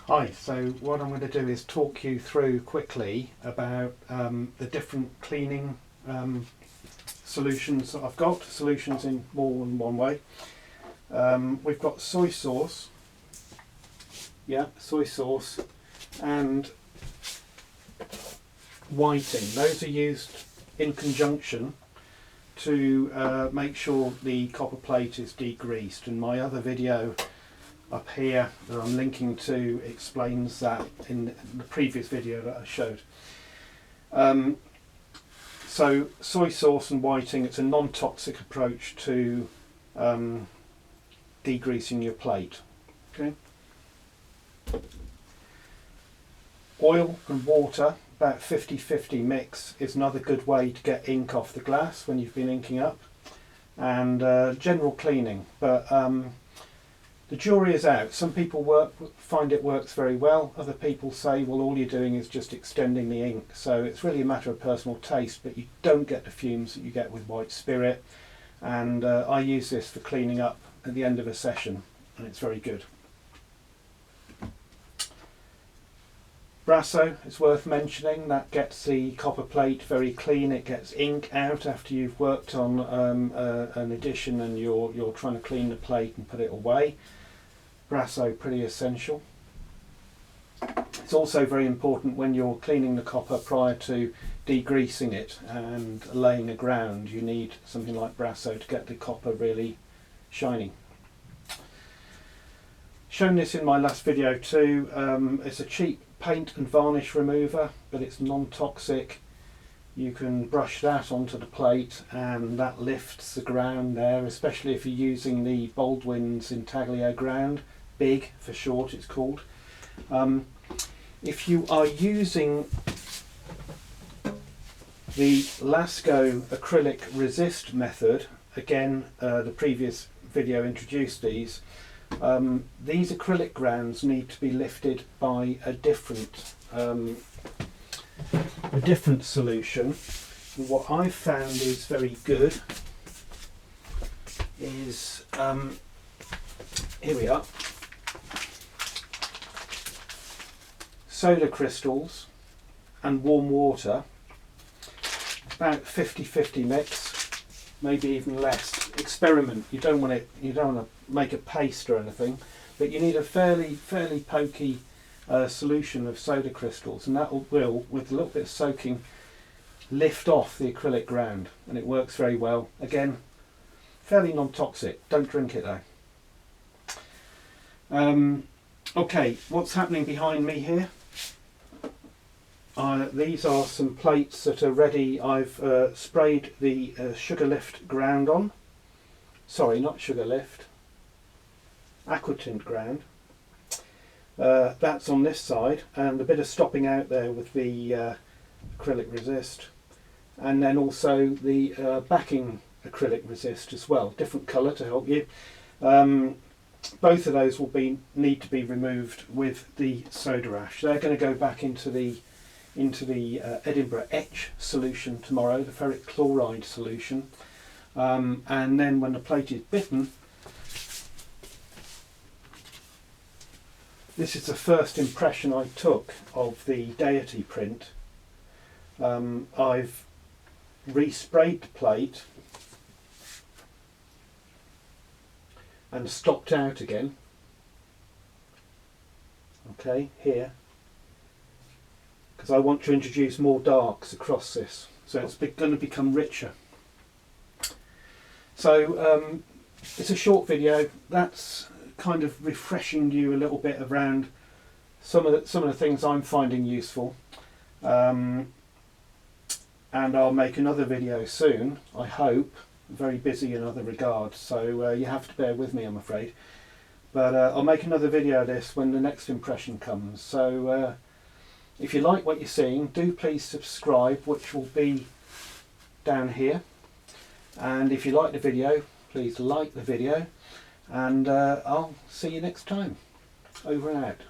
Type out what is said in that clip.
Hi, so what I'm going to do is talk you through quickly about the different cleaning solutions that I've got, solutions in more than one way. We've got soy sauce, soy sauce and whiting. Those are used in conjunction to make sure the copper plate is degreased, and my other video up here that I'm linking to explains that in the previous video that I showed. So soy sauce and whiting, it's a non-toxic approach to degreasing your plate. Okay. Oil and water, about 50-50 mix, is another good way to get ink off the glass when you've been inking up, and general cleaning. But the jury is out. Some people find it works very well. Other people say, well, all you're doing is just extending the ink. So it's really a matter of personal taste, but you don't get the fumes that you get with white spirit. And I use this for cleaning up at the end of a session, and it's very good. Brasso is worth mentioning. That gets the copper plate very clean. It gets ink out after you've worked on an edition and you're trying to clean the plate and put it away. Brasso, pretty essential. It's also very important when you're cleaning the copper prior to degreasing it and laying a ground. You need something like Brasso to get the copper really shiny. Shown this in my last video too. It's a cheap paint and varnish remover, but it's non-toxic. You can brush that onto the plate and that lifts the ground there, especially if you're using the Baldwin's Intaglio ground, B.I.G for short it's called. If you are using the Lascaux acrylic resist method, again the previous video introduced these acrylic grounds need to be lifted by a different solution. And what I've found is very good is here we are, soda crystals and warm water, about 50-50 mix, maybe even less. Experiment. You don't want to make a paste or anything, but you need a fairly pokey solution of soda crystals, and that will, with a little bit of soaking, lift off the acrylic ground, and it works very well. Again, fairly non-toxic. Don't drink it though. Okay, what's happening behind me here? These are some plates that are ready. I've sprayed the sugar lift ground on. Sorry, not sugar lift, aquatint ground. That's on this side, and a bit of stopping out there with the acrylic resist, and then also the backing acrylic resist as well, different colour to help you. Both of those will need to be removed with the soda ash. They're going to go back into the Edinburgh Etch solution tomorrow, the ferric chloride solution. And then when the plate is bitten, this is the first impression I took of the Deity print. I've resprayed the plate and stopped out again. Okay, here, because I want to introduce more darks across this, so it's going to become richer. So it's a short video that's kind of refreshing you a little bit around some of the things I'm finding useful, and I'll make another video soon, I hope. I'm very busy in other regards, so you have to bear with me, I'm afraid, but I'll make another video of this when the next impression comes. So if you like what you're seeing, do please subscribe, which will be down here. And if you like the video, please like the video, and I'll see you next time. Over and out.